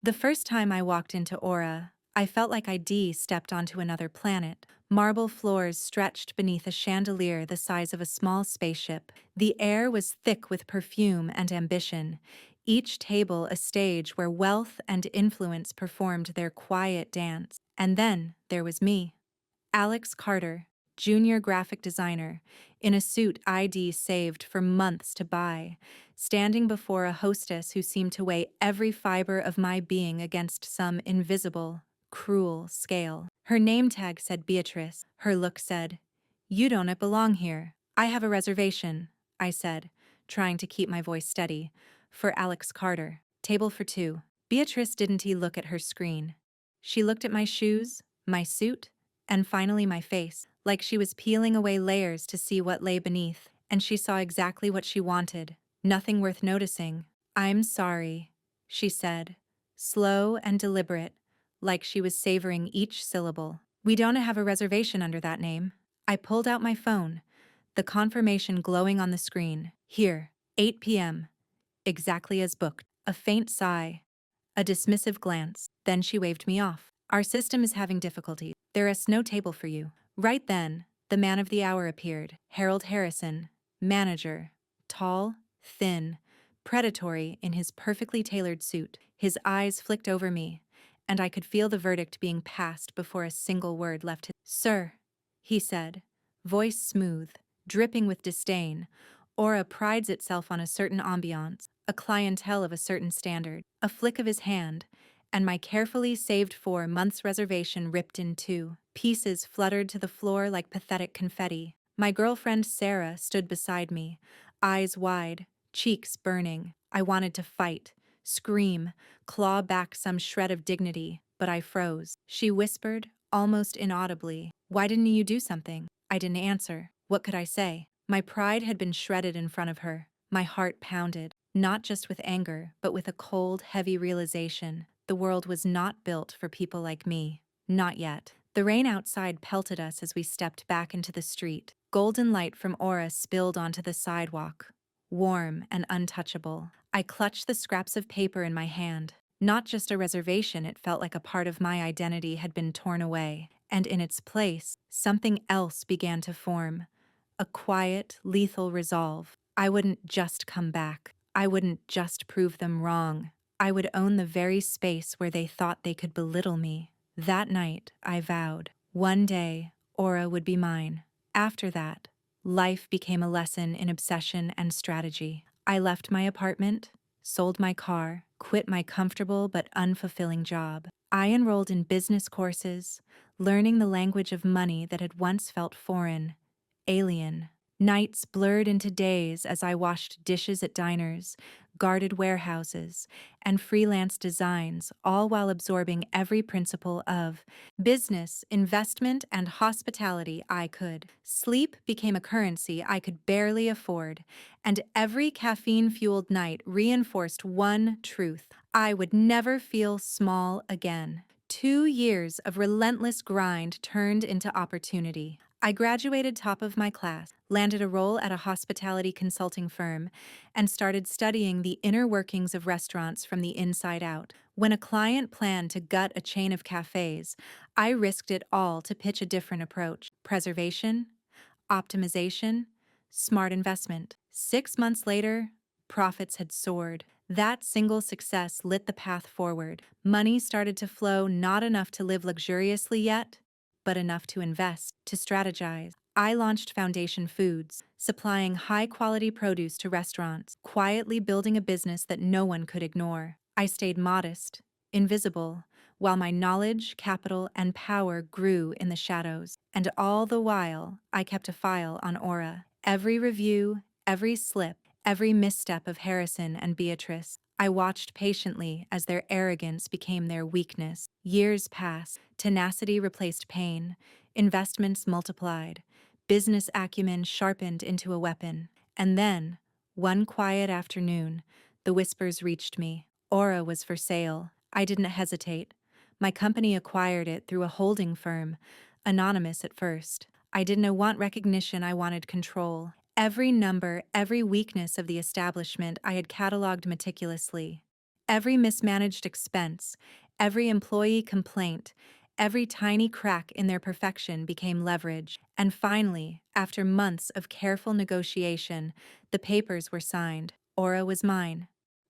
The first time I walked into Aura, I felt like I'd stepped onto another planet. Marble floors stretched beneath a chandelier the size of a small spaceship. The air was thick with perfume and ambition, each table a stage where wealth and influence performed their quiet dance. And then there was me. Alex Carter, junior graphic designer, in a suit I'd saved for months to buy, standing before a hostess who seemed to weigh every fiber of my being against some invisible, cruel scale. Her name tag said Beatrice. Her look said, "You don't belong here. I have a reservation," I said, trying to keep my voice steady, "for Alex Carter. Table for two." Beatrice didn't look at her screen. She looked at my shoes, my suit, and finally my face, like she was peeling away layers to see what lay beneath, and she saw exactly what she wanted. Nothing worth noticing. "I'm sorry," she said, slow and deliberate, like she was savoring each syllable. "We don't have a reservation under that name." I pulled out my phone, the confirmation glowing on the screen. "Here, 8 p.m. Exactly as booked." A faint sigh, a dismissive glance, then she waved me off. "Our system is having difficulty. There is no table for you." Right then, the man of the hour appeared, Harold Harrison, manager, tall, thin, predatory in his perfectly tailored suit. His eyes flicked over me, and I could feel the verdict being passed before a single word left. "Sir," he said, voice smooth, dripping with disdain. Aura prides itself on a certain ambiance, a clientele of a certain standard. A flick of his hand, and my carefully saved 4 months reservation ripped in two. Pieces fluttered to the floor like pathetic confetti. My girlfriend Sarah stood beside me, eyes wide, cheeks burning. I wanted to fight, scream, claw back some shred of dignity, but I froze. She whispered, almost inaudibly, "Why didn't you do something?" I didn't answer. What could I say? My pride had been shredded in front of her. My heart pounded, not just with anger, but with a cold, heavy realization. The world was not built for people like me. Not yet. The rain outside pelted us as we stepped back into the street. Golden light from Aura spilled onto the sidewalk, warm and untouchable. I clutched the scraps of paper in my hand. Not just a reservation, it felt like a part of my identity had been torn away, and in its place, something else began to form. A quiet, lethal resolve. I wouldn't just come back. I wouldn't just prove them wrong. I would own the very space where they thought they could belittle me. That night, I vowed, one day, Aura would be mine. After that, life became a lesson in obsession and strategy. I left my apartment, sold my car, quit my comfortable but unfulfilling job. I enrolled in business courses, learning the language of money that had once felt foreign, alien. Nights blurred into days as I washed dishes at diners, guarded warehouses, and freelance designs, all while absorbing every principle of business, investment, and hospitality I could. Sleep became a currency I could barely afford, and every caffeine-fueled night reinforced one truth: I would never feel small again. 2 years of relentless grind turned into opportunity. I graduated top of my class, landed a role at a hospitality consulting firm, and started studying the inner workings of restaurants from the inside out. When a client planned to gut a chain of cafes, I risked it all to pitch a different approach: preservation, optimization, smart investment. 6 months later, profits had soared. That single success lit the path forward. Money started to flow, not enough to live luxuriously yet, but enough to invest, to strategize. I launched Foundation Foods, supplying high-quality produce to restaurants, quietly building a business that no one could ignore. I stayed modest, invisible, while my knowledge, capital, and power grew in the shadows. And all the while, I kept a file on Aura. Every review, every slip, every misstep of Harrison and Beatrice. I watched patiently as their arrogance became their weakness. Years passed, tenacity replaced pain, investments multiplied, business acumen sharpened into a weapon. And then, one quiet afternoon, the whispers reached me. Aura was for sale. I didn't hesitate. My company acquired it through a holding firm, anonymous at first. I didn't want recognition, I wanted control. Every number, every weakness of the establishment I had cataloged meticulously. Every mismanaged expense, every employee complaint, every tiny crack in their perfection became leverage. And finally, after months of careful negotiation, the papers were signed. Aura was mine.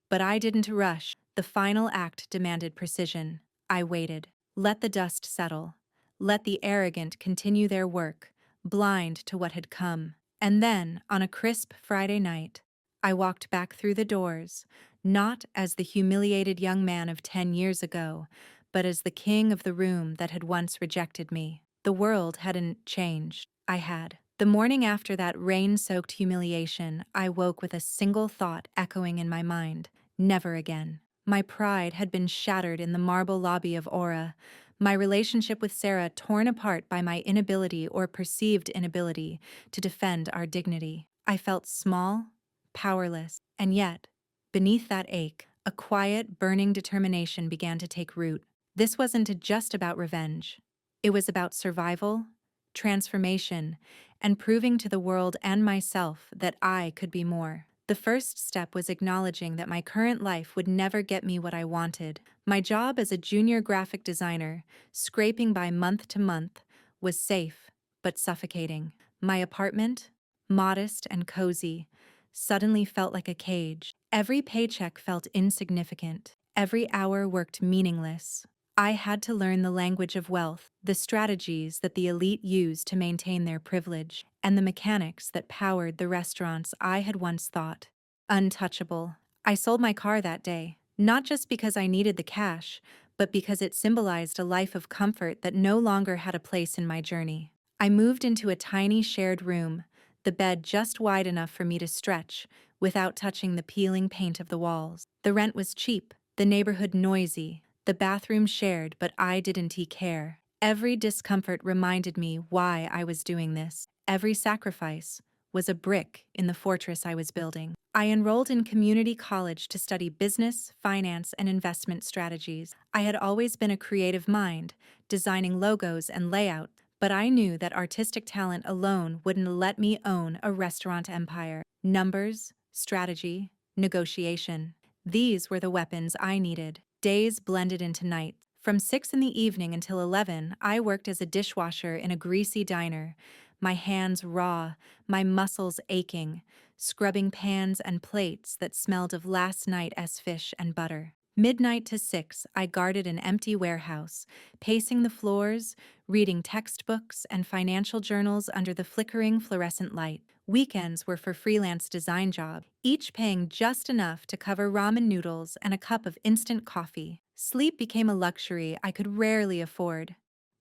But I didn't rush. The final act demanded precision. I waited. Let the dust settle. Let the arrogant continue their work, blind to what had come. And then, on a crisp Friday night, I walked back through the doors, not as the humiliated young man of 10 years ago, but as the king of the room that had once rejected me. The world hadn't changed. I had. The morning after that rain-soaked humiliation, I woke with a single thought echoing in my mind: never again. My pride had been shattered in the marble lobby of Aura, my relationship with Sarah torn apart by my inability or perceived inability to defend our dignity. I felt small, powerless, and yet, beneath that ache, a quiet, burning determination began to take root. This wasn't just about revenge. It was about survival, transformation, and proving to the world and myself that I could be more. The first step was acknowledging that my current life would never get me what I wanted. My job as a junior graphic designer, scraping by month to month, was safe but suffocating. My apartment, modest and cozy, suddenly felt like a cage. Every paycheck felt insignificant. Every hour worked meaningless. I had to learn the language of wealth, the strategies that the elite use to maintain their privilege, and the mechanics that powered the restaurants I had once thought untouchable. I sold my car that day, not just because I needed the cash, but because it symbolized a life of comfort that no longer had a place in my journey. I moved into a tiny shared room, the bed just wide enough for me to stretch without touching the peeling paint of the walls. The rent was cheap, the neighborhood noisy, the bathroom shared, but I didn't care. Every discomfort reminded me why I was doing this. Every sacrifice was a brick in the fortress I was building. I enrolled in community college to study business, finance, and investment strategies. I had always been a creative mind, designing logos and layout, but I knew that artistic talent alone wouldn't let me own a restaurant empire. Numbers, strategy, negotiation. These were the weapons I needed. Days blended into nights. From 6 in the evening until 11, I worked as a dishwasher in a greasy diner, my hands raw, my muscles aching, scrubbing pans and plates that smelled of last night as fish and butter. Midnight to 6, I guarded an empty warehouse, pacing the floors, reading textbooks and financial journals under the flickering fluorescent light. Weekends were for freelance design jobs, each paying just enough to cover ramen noodles and a cup of instant coffee. Sleep became a luxury I could rarely afford.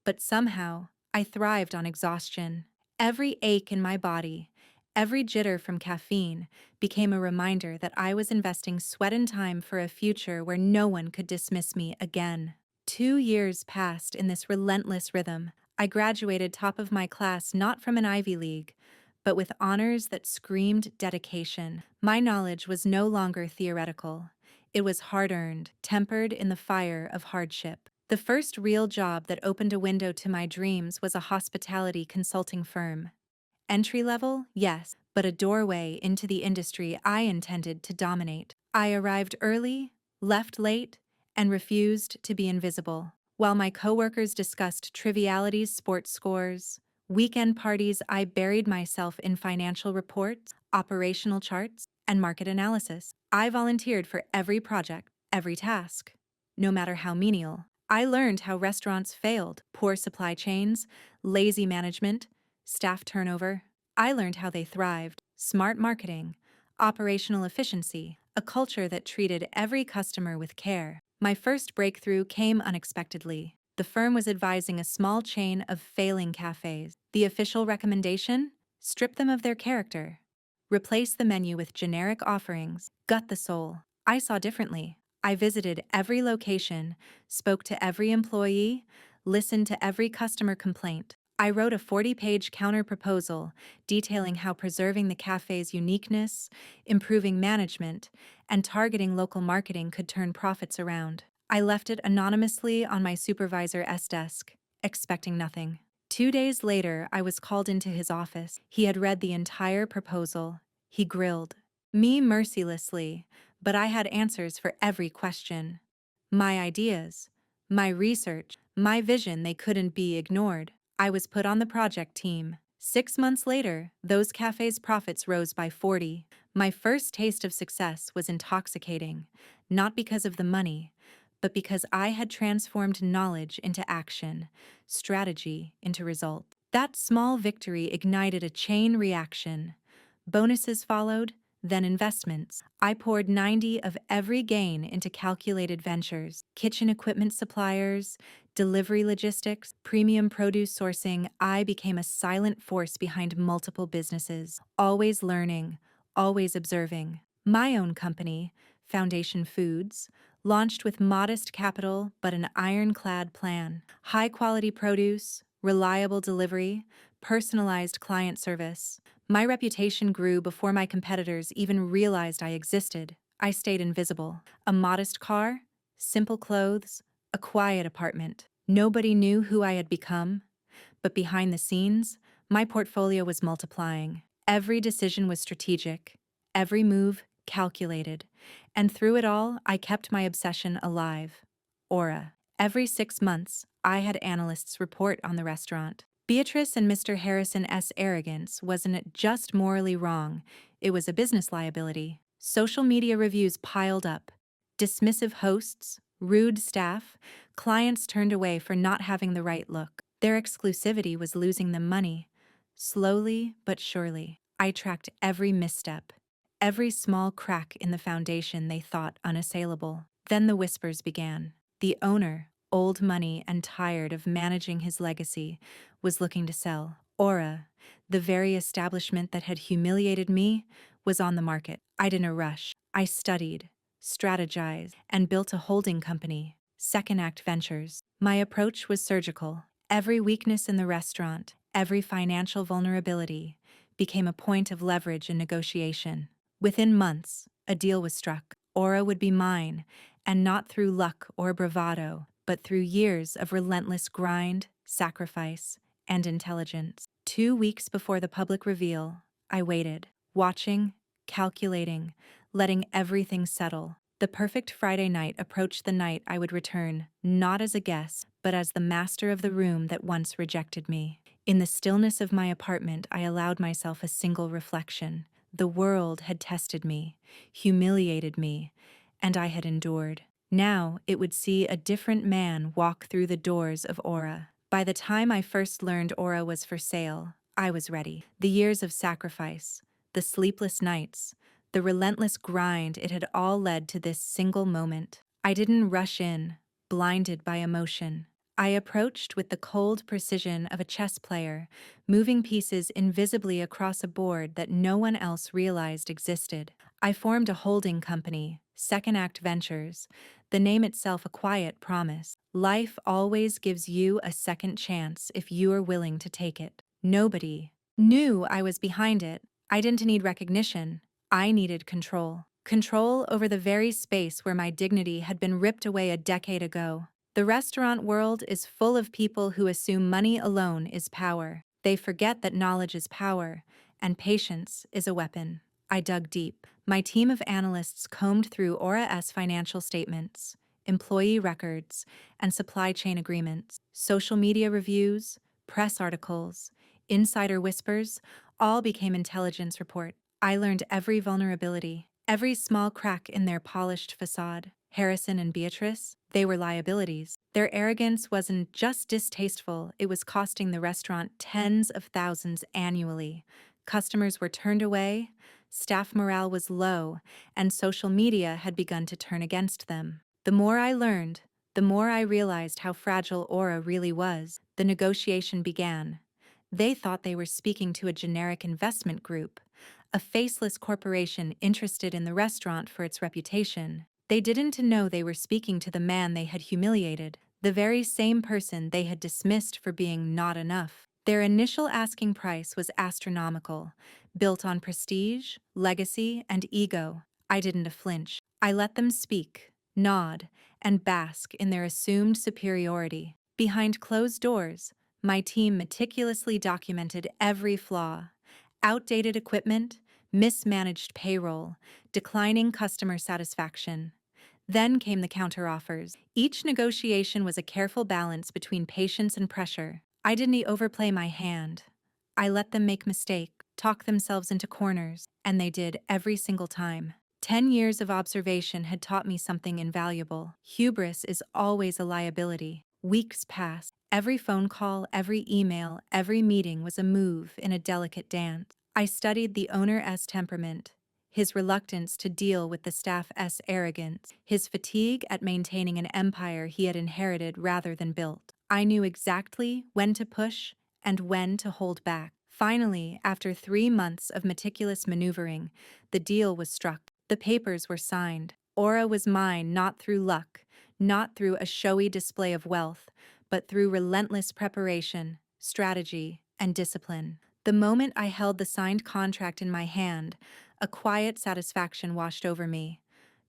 But somehow, I thrived on exhaustion. Every ache in my body, every jitter from caffeine, became a reminder that I was investing sweat and time for a future where no one could dismiss me again. 2 years passed in this relentless rhythm. I graduated top of my class not from an Ivy League, but with honors that screamed dedication. My knowledge was no longer theoretical. It was hard-earned, tempered in the fire of hardship. The first real job that opened a window to my dreams was a hospitality consulting firm. Entry level, yes, but a doorway into the industry I intended to dominate. I arrived early, left late, and refused to be invisible. While my coworkers discussed trivialities, sports scores, weekend parties, I buried myself in financial reports, operational charts, and market analysis. I volunteered for every project, every task, no matter how menial. I learned how restaurants failed: poor supply chains, lazy management, staff turnover. I learned how they thrived: smart marketing, operational efficiency, a culture that treated every customer with care. My first breakthrough came unexpectedly. The firm was advising a small chain of failing cafes. The official recommendation? Strip them of their character. Replace the menu with generic offerings. Gut the soul. I saw differently. I visited every location, spoke to every employee, listened to every customer complaint. I wrote a 40-page counter-proposal detailing how preserving the cafe's uniqueness, improving management, and targeting local marketing could turn profits around. I left it anonymously on my supervisor's desk, expecting nothing. 2 days later, I was called into his office. He had read the entire proposal. He grilled me mercilessly, but I had answers for every question. My ideas, my research, my vision, they couldn't be ignored. I was put on the project team. 6 months later, those cafes' profits rose by 40. My first taste of success was intoxicating, not because of the money, but because I had transformed knowledge into action, strategy into result. That small victory ignited a chain reaction. Bonuses followed, then investments. I poured 90 of every gain into calculated ventures, kitchen equipment suppliers, delivery logistics, premium produce sourcing. I became a silent force behind multiple businesses, always learning, always observing. My own company, Foundation Foods, launched with modest capital but an ironclad plan. High-quality produce, reliable delivery, personalized client service. My reputation grew before my competitors even realized I existed. I stayed invisible. A modest car, simple clothes, a quiet apartment. Nobody knew who I had become, but behind the scenes, my portfolio was multiplying. Every decision was strategic, every move calculated, and through it all, I kept my obsession alive. Aura. Every 6 months, I had analysts report on the restaurant. Beatrice and Mr. Harrison's arrogance wasn't just morally wrong, it was a business liability. Social media reviews piled up. Dismissive hosts, rude staff, clients turned away for not having the right look. Their exclusivity was losing them money. Slowly but surely, I tracked every misstep, every small crack in the foundation they thought unassailable. Then the whispers began. The owner, old money and tired of managing his legacy, was looking to sell. Aura, the very establishment that had humiliated me, was on the market. I didn't rush. I studied, strategized, and built a holding company, Second Act Ventures. My approach was surgical. Every weakness in the restaurant, every financial vulnerability, became a point of leverage and negotiation. Within months, a deal was struck. Aura would be mine, and not through luck or bravado, but through years of relentless grind, sacrifice, and intelligence. 2 weeks before the public reveal, I waited, watching, calculating, letting everything settle. The perfect Friday night approached, the night I would return, not as a guest, but as the master of the room that once rejected me. In the stillness of my apartment, I allowed myself a single reflection. The world had tested me, humiliated me, and I had endured. Now it would see a different man walk through the doors of Aura. By the time I first learned Aura was for sale, I was ready. The years of sacrifice, the sleepless nights, the relentless grind, it had all led to this single moment. I didn't rush in, blinded by emotion. I approached with the cold precision of a chess player, moving pieces invisibly across a board that no one else realized existed. I formed a holding company, Second Act Ventures, the name itself a quiet promise. Life always gives you a second chance if you are willing to take it. Nobody knew I was behind it. I didn't need recognition. I needed control. Control over the very space where my dignity had been ripped away a decade ago. The restaurant world is full of people who assume money alone is power. They forget that knowledge is power, and patience is a weapon. I dug deep. My team of analysts combed through Aura's financial statements, employee records, and supply chain agreements. Social media reviews, press articles, insider whispers, all became intelligence reports. I learned every vulnerability, every small crack in their polished facade. Harrison and Beatrice, they were liabilities. Their arrogance wasn't just distasteful, it was costing the restaurant tens of thousands annually. Customers were turned away, staff morale was low, and social media had begun to turn against them. The more I learned, the more I realized how fragile Aura really was. The negotiation began. They thought they were speaking to a generic investment group, a faceless corporation interested in the restaurant for its reputation. They didn't know they were speaking to the man they had humiliated, the very same person they had dismissed for being not enough. Their initial asking price was astronomical, built on prestige, legacy, and ego. I didn't flinch. I let them speak, nod, and bask in their assumed superiority. Behind closed doors, my team meticulously documented every flaw: outdated equipment, mismanaged payroll, declining customer satisfaction. Then came the counteroffers. Each negotiation was a careful balance between patience and pressure. I didn't overplay my hand. I let them make mistakes, talk themselves into corners, and they did every single time. 10 years of observation had taught me something invaluable. Hubris is always a liability. Weeks passed. Every phone call, every email, every meeting was a move in a delicate dance. I studied the owner's temperament, his reluctance to deal with the staff's arrogance, his fatigue at maintaining an empire he had inherited rather than built. I knew exactly when to push and when to hold back. Finally, after 3 months of meticulous maneuvering, the deal was struck. The papers were signed. Aura was mine not through luck, not through a showy display of wealth, but through relentless preparation, strategy, and discipline. The moment I held the signed contract in my hand, a quiet satisfaction washed over me.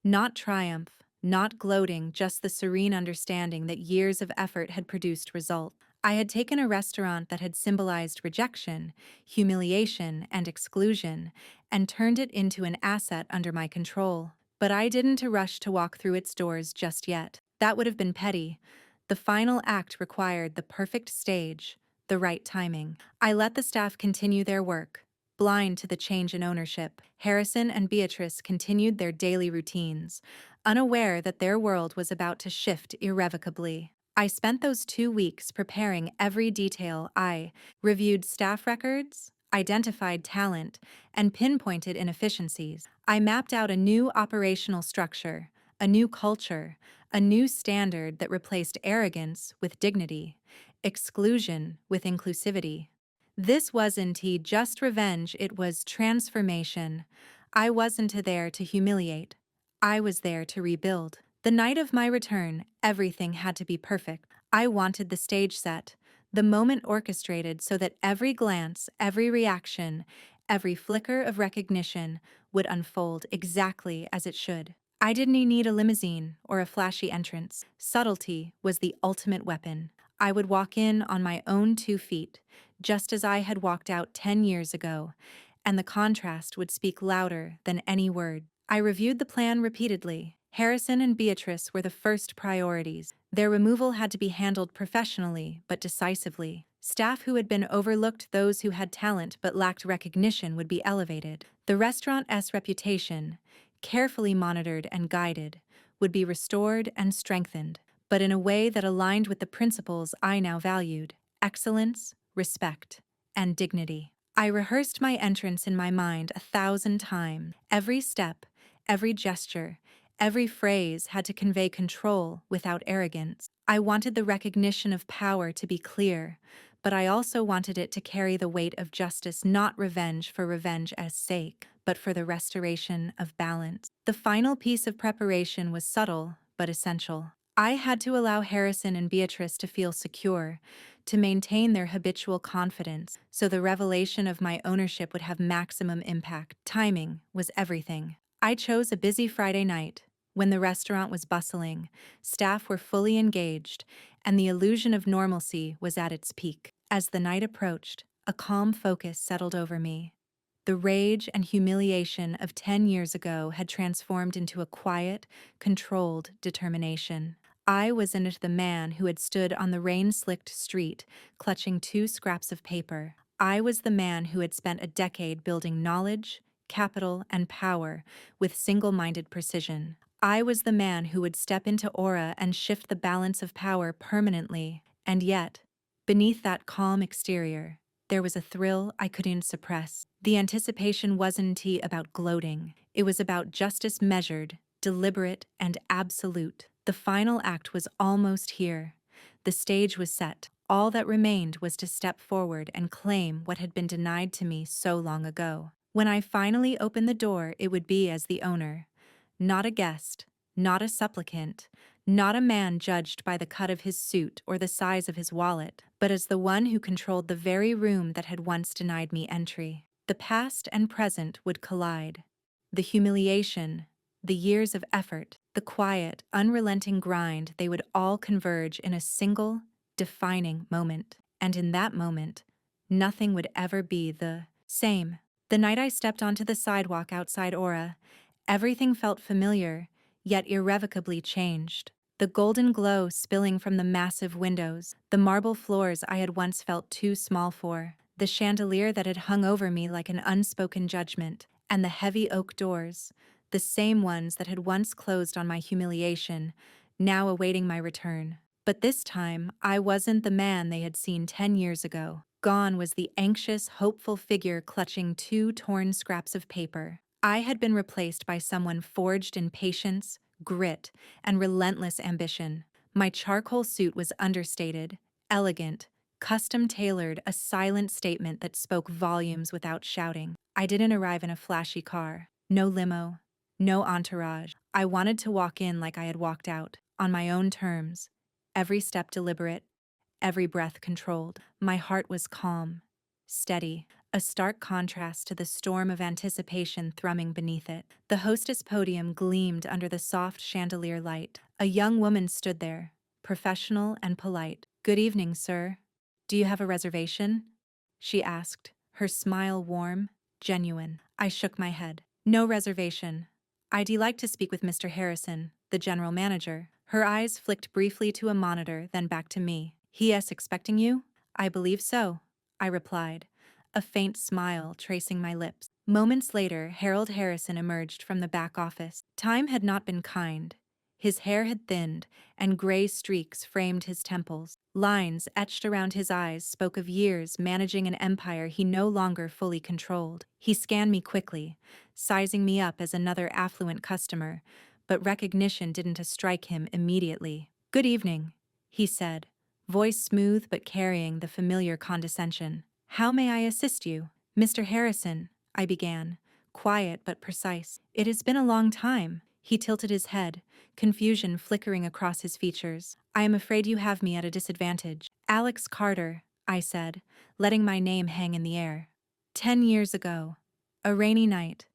Not triumph, not gloating, just the serene understanding that years of effort had produced results. I had taken a restaurant that had symbolized rejection, humiliation, and exclusion, and turned it into an asset under my control. But I didn't rush to walk through its doors just yet. That would have been petty. The final act required the perfect stage, the right timing. I let the staff continue their work, blind to the change in ownership. Harrison and Beatrice continued their daily routines, unaware that their world was about to shift irrevocably. I spent those 2 weeks preparing every detail. I reviewed staff records, identified talent, and pinpointed inefficiencies. I mapped out a new operational structure, a new culture, a new standard that replaced arrogance with dignity, exclusion with inclusivity. This wasn't just revenge, it was transformation. I wasn't there to humiliate. I was there to rebuild. The night of my return, everything had to be perfect. I wanted the stage set, the moment orchestrated so that every glance, every reaction, every flicker of recognition would unfold exactly as it should. I didn't need a limousine or a flashy entrance. Subtlety was the ultimate weapon. I would walk in on my own 2 feet, just as I had walked out 10 years ago, and the contrast would speak louder than any word. I reviewed the plan repeatedly. Harrison and Beatrice were the first priorities. Their removal had to be handled professionally but decisively. Staff who had been overlooked, those who had talent but lacked recognition, would be elevated. The restaurant's reputation, carefully monitored and guided, would be restored and strengthened, but in a way that aligned with the principles I now valued: excellence, respect, and dignity. I rehearsed my entrance in my mind 1,000 times. Every step, every gesture, every phrase had to convey control without arrogance. I wanted the recognition of power to be clear, but I also wanted it to carry the weight of justice, not revenge for revenge's sake, but for the restoration of balance. The final piece of preparation was subtle but essential. I had to allow Harrison and Beatrice to feel secure, to maintain their habitual confidence, so the revelation of my ownership would have maximum impact. Timing was everything. I chose a busy Friday night, when the restaurant was bustling, staff were fully engaged, and the illusion of normalcy was at its peak. As the night approached, a calm focus settled over me. The rage and humiliation of 10 years ago had transformed into a quiet, controlled determination. I wasn't the man who had stood on the rain-slicked street, clutching 2 scraps of paper. I was the man who had spent a decade building knowledge, capital, and power with single-minded precision. I was the man who would step into Aura and shift the balance of power permanently. And yet, beneath that calm exterior, there was a thrill I couldn't suppress. The anticipation wasn't about gloating. It was about justice measured, deliberate, and absolute. The final act was almost here. The stage was set. All that remained was to step forward and claim what had been denied to me so long ago. When I finally opened the door, it would be as the owner. Not a guest, not a supplicant, not a man judged by the cut of his suit or the size of his wallet, but as the one who controlled the very room that had once denied me entry. The past and present would collide. The humiliation, the years of effort, the quiet, unrelenting grind, they would all converge in a single, defining moment. And in that moment, nothing would ever be the same. The night I stepped onto the sidewalk outside Aura, everything felt familiar, yet irrevocably changed. The golden glow spilling from the massive windows, the marble floors I had once felt too small for, the chandelier that had hung over me like an unspoken judgment, and the heavy oak doors, the same ones that had once closed on my humiliation, now awaiting my return. But this time, I wasn't the man they had seen 10 years ago. Gone was the anxious, hopeful figure clutching two torn scraps of paper. I had been replaced by someone forged in patience, grit, and relentless ambition. My charcoal suit was understated, elegant, custom-tailored, a silent statement that spoke volumes without shouting. I didn't arrive in a flashy car. No limo. No entourage. I wanted to walk in like I had walked out, on my own terms. Every step deliberate, every breath controlled. My heart was calm, steady, a stark contrast to the storm of anticipation thrumming beneath it. The hostess podium gleamed under the soft chandelier light. A young woman stood there, professional and polite. "Good evening, sir. Do you have a reservation?" she asked, her smile warm, genuine. I shook my head. "No reservation. I'd like to speak with Mr. Harrison, the general manager." Her eyes flicked briefly to a monitor, then back to me. "He is expecting you?" "I believe so," I replied, a faint smile tracing my lips. Moments later, Harold Harrison emerged from the back office. Time had not been kind. His hair had thinned, and gray streaks framed his temples. Lines etched around his eyes spoke of years managing an empire he no longer fully controlled. He scanned me quickly, sizing me up as another affluent customer, but recognition didn't strike him immediately. "Good evening," he said, voice smooth but carrying the familiar condescension. "How may I assist you?" "Mr. Harrison," I began, quiet but precise. "It has been a long time." He tilted his head, confusion flickering across his features. "I am afraid you have me at a disadvantage." "Alex Carter," I said, letting my name hang in the air. 10 years ago. A rainy night.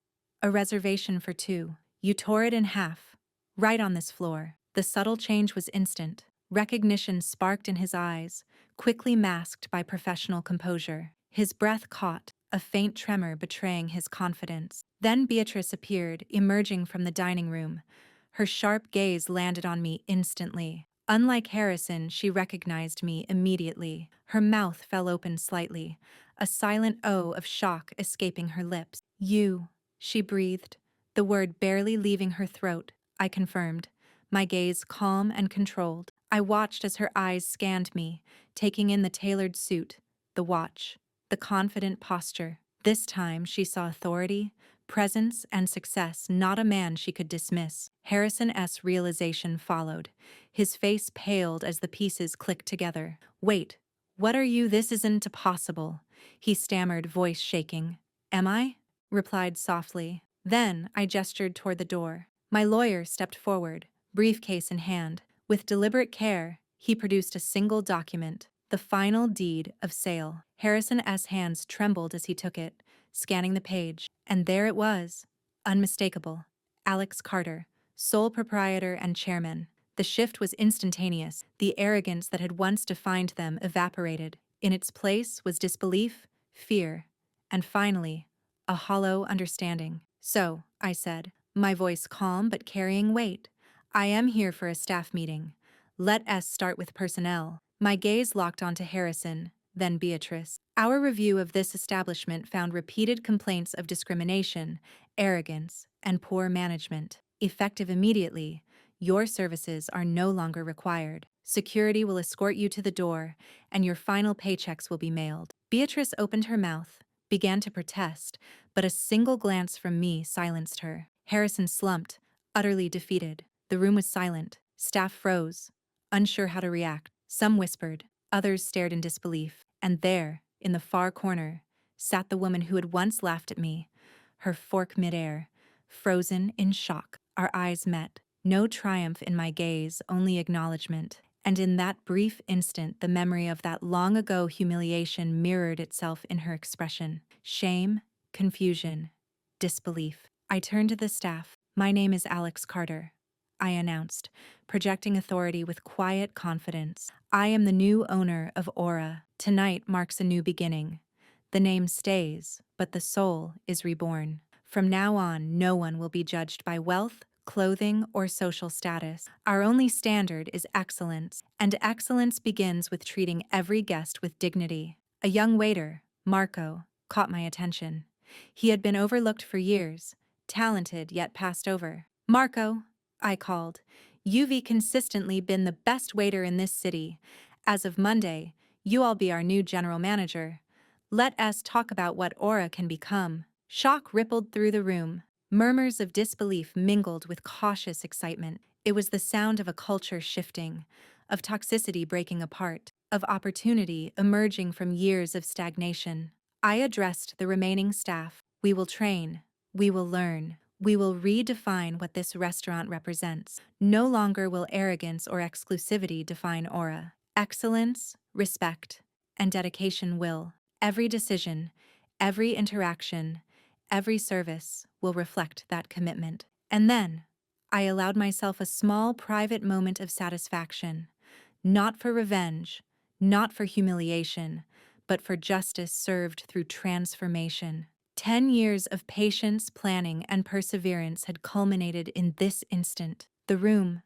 A reservation for two. You tore it in half. Right on this floor. The subtle change was instant. Recognition sparked in his eyes, quickly masked by professional composure. His breath caught, a faint tremor betraying his confidence. Then Beatrice appeared, emerging from the dining room. Her sharp gaze landed on me instantly. Unlike Harrison, she recognized me immediately. Her mouth fell open slightly, a silent O of shock escaping her lips. "You," she breathed, the word barely leaving her throat. I confirmed, my gaze calm and controlled. I watched as her eyes scanned me, taking in the tailored suit, the watch, the confident posture. This time she saw authority, presence, and success, not a man she could dismiss. Harrison's realization followed. His face paled as the pieces clicked together. "Wait, what are you? This isn't possible," he stammered, voice shaking. "Am I?" replied softly. Then I gestured toward the door. My lawyer stepped forward, briefcase in hand. With deliberate care, he produced a single document, the final deed of sale. Harrison's hands trembled as he took it, scanning the page. And there it was, unmistakable. Alex Carter, sole proprietor and chairman. The shift was instantaneous. The arrogance that had once defined them evaporated. In its place was disbelief, fear, and finally, a hollow understanding. "So," I said, my voice calm but carrying weight, "I am here for a staff meeting. Let us start with personnel." My gaze locked onto Harrison, then Beatrice. "Our review of this establishment found repeated complaints of discrimination, arrogance, and poor management. Effective immediately, your services are no longer required. Security will escort you to the door, and your final paychecks will be mailed." Beatrice opened her mouth, began to protest, but a single glance from me silenced her. Harrison slumped, utterly defeated. The room was silent. Staff froze, unsure how to react. Some whispered, others stared in disbelief. And there, in the far corner, sat the woman who had once laughed at me, her fork midair, frozen in shock. Our eyes met. No triumph in my gaze, only acknowledgement. And in that brief instant, the memory of that long-ago humiliation mirrored itself in her expression. Shame, confusion, disbelief. I turned to the staff. "My name is Alex Carter," I announced, projecting authority with quiet confidence. "I am the new owner of Aura. Tonight marks a new beginning. The name stays, but the soul is reborn. From now on, no one will be judged by wealth, clothing, or social status. Our only standard is excellence, and excellence begins with treating every guest with dignity. A young waiter, Marco, caught my attention. He had been overlooked for years, talented yet passed over. "Marco," I called, "you've consistently been the best waiter in this city. As of Monday, you'll be our new general manager. Let us talk about what Aura can become." Shock rippled through the room. Murmurs of disbelief mingled with cautious excitement. It was the sound of a culture shifting, of toxicity breaking apart, of opportunity emerging from years of stagnation. I addressed the remaining staff. "We will train. We will learn. We will redefine what this restaurant represents. No longer will arrogance or exclusivity define Aura. Excellence, respect, and dedication will. Every decision, every interaction, every service will reflect that commitment." And then, I allowed myself a small private moment of satisfaction, not for revenge, not for humiliation, but for justice served through transformation. 10 years of patience, planning, and perseverance had culminated in this instant. The room,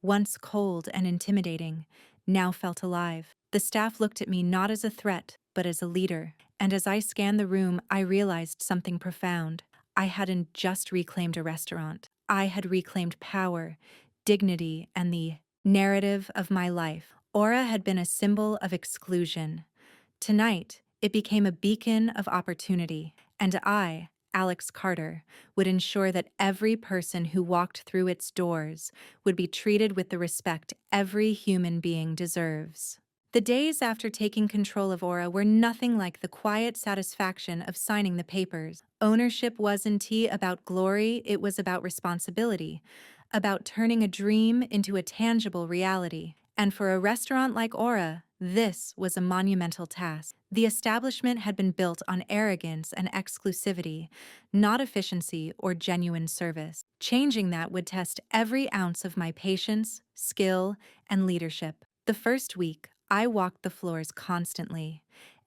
once cold and intimidating, now felt alive. The staff looked at me not as a threat, but as a leader. And as I scanned the room, I realized something profound. I hadn't just reclaimed a restaurant. I had reclaimed power, dignity, and the narrative of my life. Aura had been a symbol of exclusion. Tonight, it became a beacon of opportunity, and I, Alex Carter, would ensure that every person who walked through its doors would be treated with the respect every human being deserves. The days after taking control of Aura were nothing like the quiet satisfaction of signing the papers. Ownership wasn't about glory, it was about responsibility, about turning a dream into a tangible reality. And for a restaurant like Aura, this was a monumental task. The establishment had been built on arrogance and exclusivity, not efficiency or genuine service. Changing that would test every ounce of my patience, skill, and leadership. The first week, I walked the floors constantly.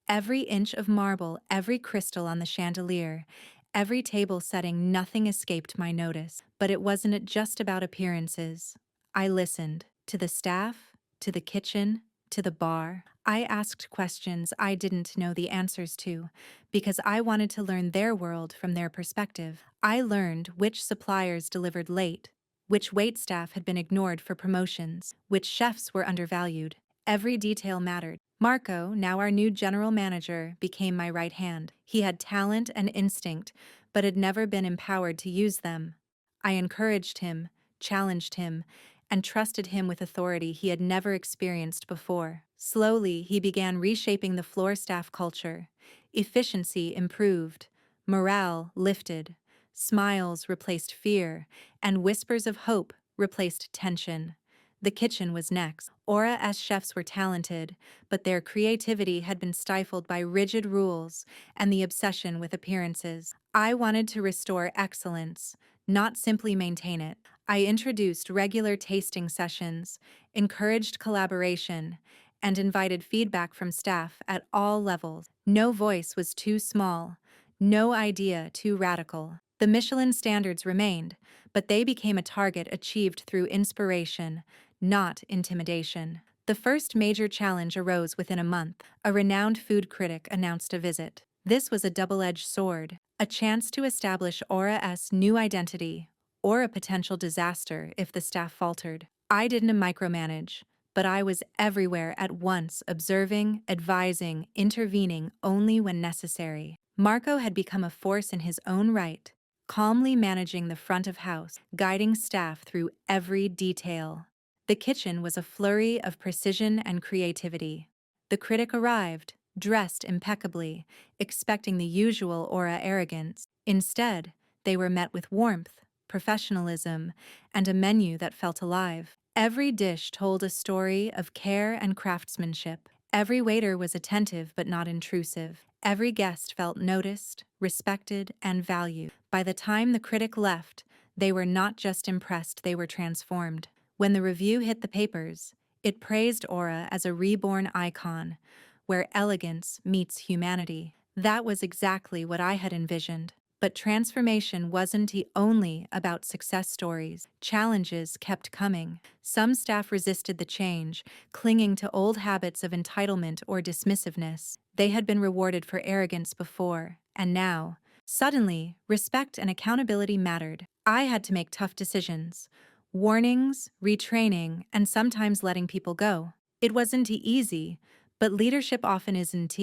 Every inch of marble, every crystal on the chandelier, every table setting, nothing escaped my notice. But it wasn't just about appearances. I listened to the staff, to the kitchen, to the bar. I asked questions I didn't know the answers to, because I wanted to learn their world from their perspective. I learned which suppliers delivered late, which waitstaff had been ignored for promotions, which chefs were undervalued. Every detail mattered. Marco, now our new general manager, became my right hand. He had talent and instinct, but had never been empowered to use them. I encouraged him, challenged him, and trusted him with authority he had never experienced before. Slowly, he began reshaping the floor staff culture. Efficiency improved, morale lifted, smiles replaced fear, and whispers of hope replaced tension. The kitchen was next. Aura's chefs were talented, but their creativity had been stifled by rigid rules and the obsession with appearances. I wanted to restore excellence, not simply maintain it. I introduced regular tasting sessions, encouraged collaboration, and invited feedback from staff at all levels. No voice was too small, no idea too radical. The Michelin standards remained, but they became a target achieved through inspiration, not intimidation. The first major challenge arose within a month. A renowned food critic announced a visit. This was a double-edged sword, a chance to establish Aura's new identity, or a potential disaster if the staff faltered. I didn't micromanage, but I was everywhere at once, observing, advising, intervening only when necessary. Marco had become a force in his own right, calmly managing the front of house, guiding staff through every detail. The kitchen was a flurry of precision and creativity. The critic arrived, dressed impeccably, expecting the usual Aura arrogance. Instead, they were met with warmth, professionalism, and a menu that felt alive. Every dish told a story of care and craftsmanship. Every waiter was attentive but not intrusive. Every guest felt noticed, respected, and valued. By the time the critic left, they were not just impressed, they were transformed. When the review hit the papers, it praised Aura as a reborn icon, where elegance meets humanity. That was exactly what I had envisioned. But transformation wasn't only about success stories. Challenges kept coming. Some staff resisted the change, clinging to old habits of entitlement or dismissiveness. They had been rewarded for arrogance before, and now, suddenly, respect and accountability mattered. I had to make tough decisions. Warnings, retraining, and sometimes letting people go. It wasn't easy, but leadership often isn't.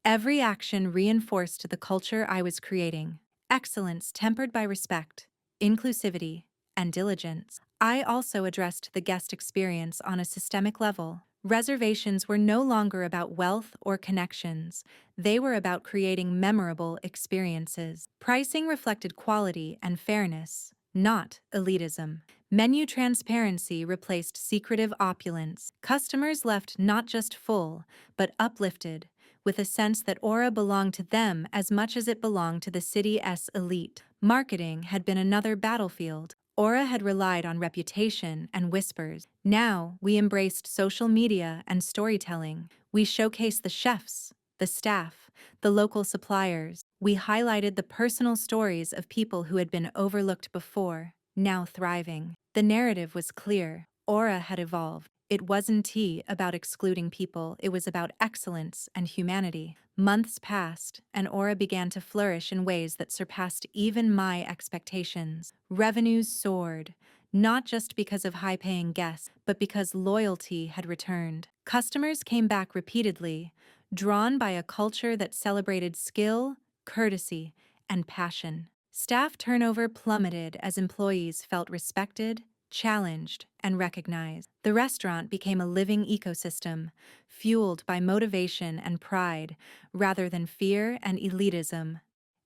Every action reinforced the culture I was creating. Excellence tempered by respect, inclusivity, and diligence. I also addressed the guest experience on a systemic level. Reservations were no longer about wealth or connections. They were about creating memorable experiences. Pricing reflected quality and fairness, not elitism. Menu transparency replaced secretive opulence. Customers left not just full, but uplifted, with a sense that Aura belonged to them as much as it belonged to the city's elite. Marketing had been another battlefield. Aura had relied on reputation and whispers. Now, we embraced social media and storytelling. We showcased the chefs, the staff, the local suppliers. We highlighted the personal stories of people who had been overlooked before, now thriving. The narrative was clear. Aura had evolved. It wasn't about excluding people, it was about excellence and humanity. Months passed, and Aura began to flourish in ways that surpassed even my expectations. Revenues soared, not just because of high-paying guests, but because loyalty had returned. Customers came back repeatedly, drawn by a culture that celebrated skill, courtesy, and passion. Staff turnover plummeted as employees felt respected, challenged, and recognized. The restaurant became a living ecosystem, fueled by motivation and pride, rather than fear and elitism.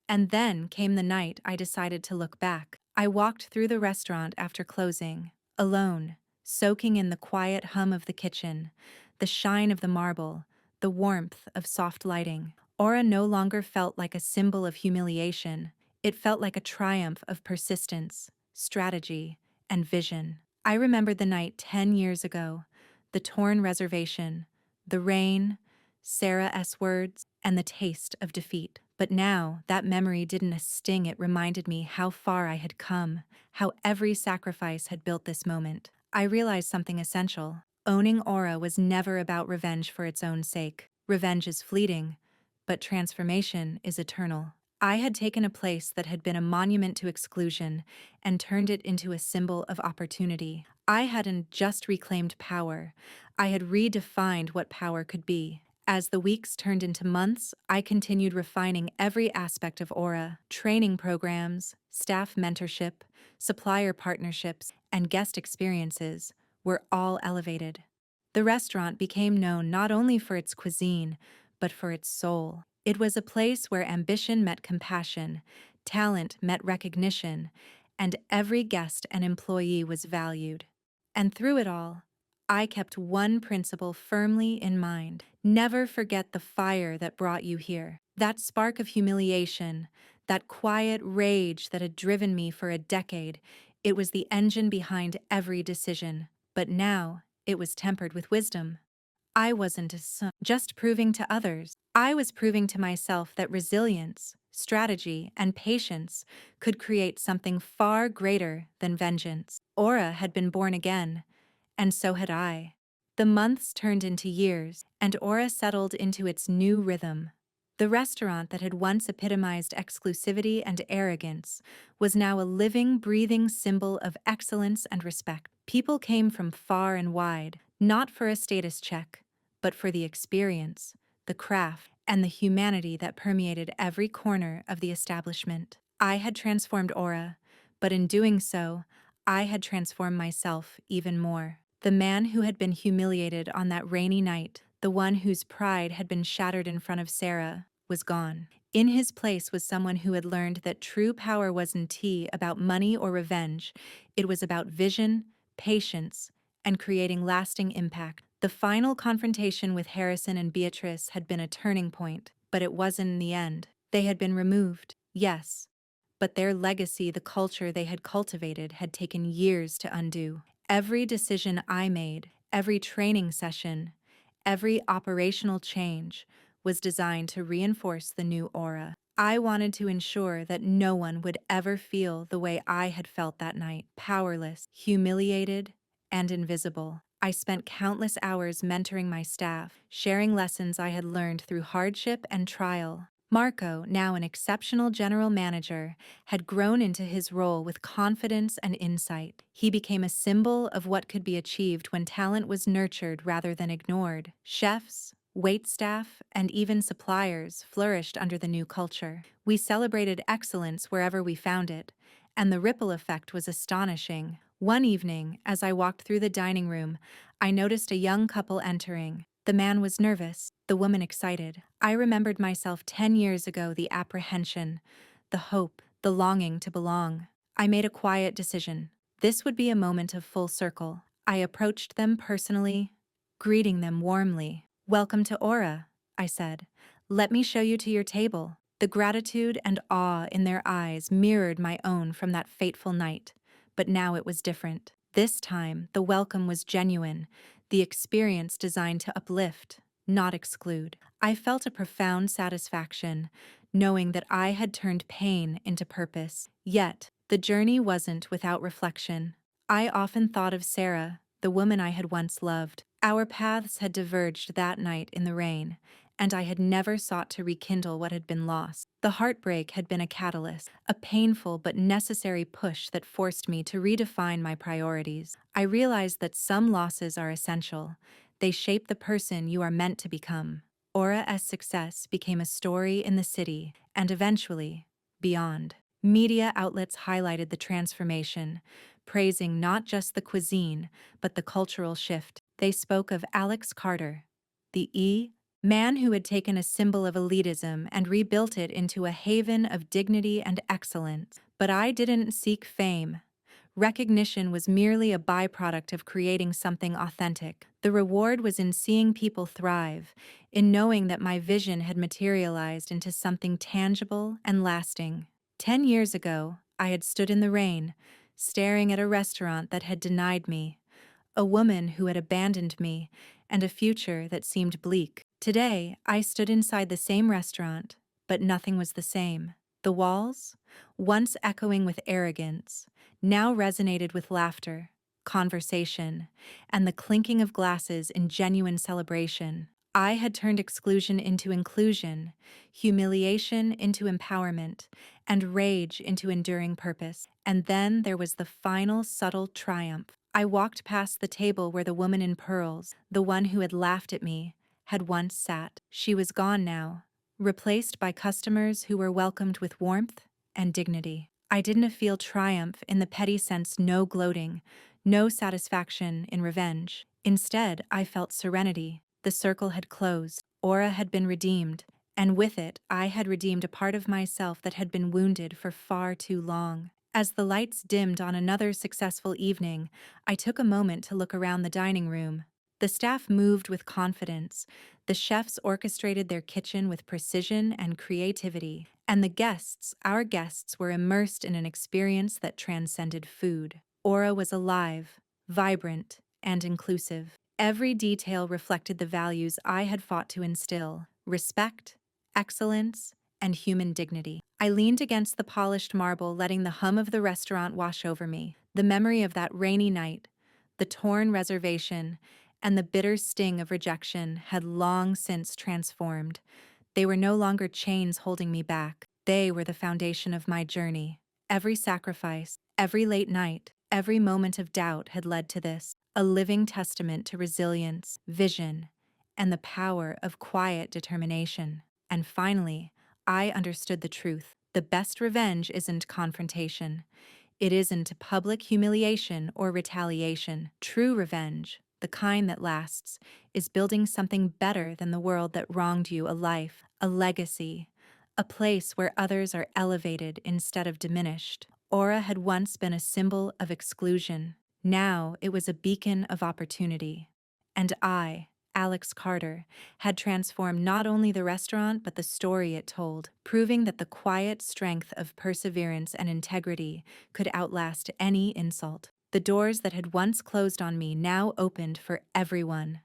And then came the night I decided to look back. I walked through the restaurant after closing, alone, soaking in the quiet hum of the kitchen, the shine of the marble, the warmth of soft lighting. Aura no longer felt like a symbol of humiliation. It felt like a triumph of persistence, strategy, and vision. I remembered the night 10 years ago, the torn reservation, the rain, Sarah's words, and the taste of defeat. But now, that memory didn't sting, it reminded me how far I had come, how every sacrifice had built this moment. I realized something essential. Owning Aura was never about revenge for its own sake. Revenge is fleeting, but transformation is eternal. I had taken a place that had been a monument to exclusion and turned it into a symbol of opportunity. I hadn't just reclaimed power, I had redefined what power could be. As the weeks turned into months, I continued refining every aspect of Aura. Training programs, staff mentorship, supplier partnerships, and guest experiences were all elevated. The restaurant became known not only for its cuisine, but for its soul. It was a place where ambition met compassion, talent met recognition, and every guest and employee was valued. And through it all, I kept one principle firmly in mind. Never forget the fire that brought you here. That spark of humiliation, that quiet rage that had driven me for a decade, it was the engine behind every decision. But now, it was tempered with wisdom. I wasn't just proving to others. I was proving to myself that resilience, strategy, and patience could create something far greater than vengeance. Aura had been born again, and so had I. The months turned into years, and Aura settled into its new rhythm. The restaurant that had once epitomized exclusivity and arrogance was now a living, breathing symbol of excellence and respect. People came from far and wide, not for a status check, but for the experience, the craft, and the humanity that permeated every corner of the establishment. I had transformed Aura, but in doing so, I had transformed myself even more. The man who had been humiliated on that rainy night, the one whose pride had been shattered in front of Sarah, was gone. In his place was someone who had learned that true power wasn't about money or revenge. It was about vision, patience, and creating lasting impact. The final confrontation with Harrison and Beatrice had been a turning point, but it wasn't in the end. They had been removed, yes, but their legacy, the culture they had cultivated, had taken years to undo. Every decision I made, every training session, every operational change was designed to reinforce the new aura. I wanted to ensure that no one would ever feel the way I had felt that night, powerless, humiliated, and invisible. I spent countless hours mentoring my staff, sharing lessons I had learned through hardship and trial. Marco, now an exceptional general manager, had grown into his role with confidence and insight. He became a symbol of what could be achieved when talent was nurtured rather than ignored. Chefs, waitstaff, and even suppliers flourished under the new culture. We celebrated excellence wherever we found it, and the ripple effect was astonishing. One evening, as I walked through the dining room, I noticed a young couple entering. The man was nervous, the woman excited. I remembered myself 10 years ago, the apprehension, the hope, the longing to belong. I made a quiet decision. This would be a moment of full circle. I approached them personally, greeting them warmly. "Welcome to Aura," I said. "Let me show you to your table." The gratitude and awe in their eyes mirrored my own from that fateful night, but now it was different. This time, the welcome was genuine, the experience designed to uplift, not exclude. I felt a profound satisfaction, knowing that I had turned pain into purpose. Yet, the journey wasn't without reflection. I often thought of Sarah, the woman I had once loved. Our paths had diverged that night in the rain, and I had never sought to rekindle what had been lost. The heartbreak had been a catalyst, a painful but necessary push that forced me to redefine my priorities. I realized that some losses are essential. They shape the person you are meant to become. Aura's success became a story in the city, and eventually, beyond. Media outlets highlighted the transformation, praising not just the cuisine, but the cultural shift. They spoke of Alex Carter, the man who had taken a symbol of elitism and rebuilt it into a haven of dignity and excellence. But I didn't seek fame. Recognition was merely a byproduct of creating something authentic. The reward was in seeing people thrive, in knowing that my vision had materialized into something tangible and lasting. 10 years ago, I had stood in the rain, staring at a restaurant that had denied me, a woman who had abandoned me, and a future that seemed bleak. Today, I stood inside the same restaurant, but nothing was the same. The walls, once echoing with arrogance, now resonated with laughter, conversation, and the clinking of glasses in genuine celebration. I had turned exclusion into inclusion, humiliation into empowerment, and rage into enduring purpose. And then there was the final subtle triumph. I walked past the table where the woman in pearls, the one who had laughed at me, had once sat. She was gone now, replaced by customers who were welcomed with warmth and dignity. I didn't feel triumph in the petty sense, no gloating, no satisfaction in revenge. Instead, I felt serenity. The circle had closed, Aura had been redeemed, and with it, I had redeemed a part of myself that had been wounded for far too long. As the lights dimmed on another successful evening, I took a moment to look around the dining room. The staff moved with confidence, the chefs orchestrated their kitchen with precision and creativity, and the guests, our guests, were immersed in an experience that transcended food. Aura was alive, vibrant, and inclusive. Every detail reflected the values I had fought to instill: respect, excellence, and human dignity. I leaned against the polished marble, letting the hum of the restaurant wash over me. The memory of that rainy night, the torn reservation, and the bitter sting of rejection had long since transformed. They were no longer chains holding me back. They were the foundation of my journey. Every sacrifice, every late night, every moment of doubt had led to this, a living testament to resilience, vision, and the power of quiet determination. And finally, I understood the truth. The best revenge isn't confrontation. It isn't public humiliation or retaliation. True revenge, the kind that lasts, is building something better than the world that wronged you: a life, a legacy, a place where others are elevated instead of diminished. Aura had once been a symbol of exclusion. Now it was a beacon of opportunity. And I, Alex Carter, had transformed not only the restaurant but the story it told, proving that the quiet strength of perseverance and integrity could outlast any insult. The doors that had once closed on me now opened for everyone.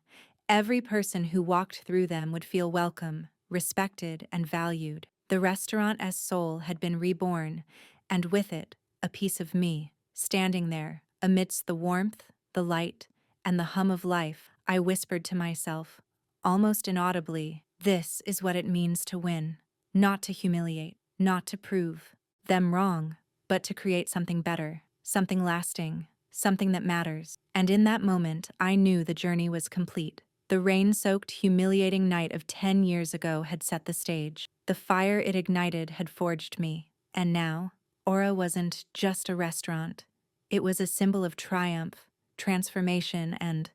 Every person who walked through them would feel welcome, respected, and valued. The restaurant's soul had been reborn, and with it, a piece of me. Standing there, amidst the warmth, the light, and the hum of life, I whispered to myself, almost inaudibly, this is what it means to win. Not to humiliate, not to prove them wrong, but to create something better, something lasting, something that matters. And in that moment, I knew the journey was complete. The rain-soaked, humiliating night of 10 years ago had set the stage. The fire it ignited had forged me. And now, Aura wasn't just a restaurant. It was a symbol of triumph, transformation, and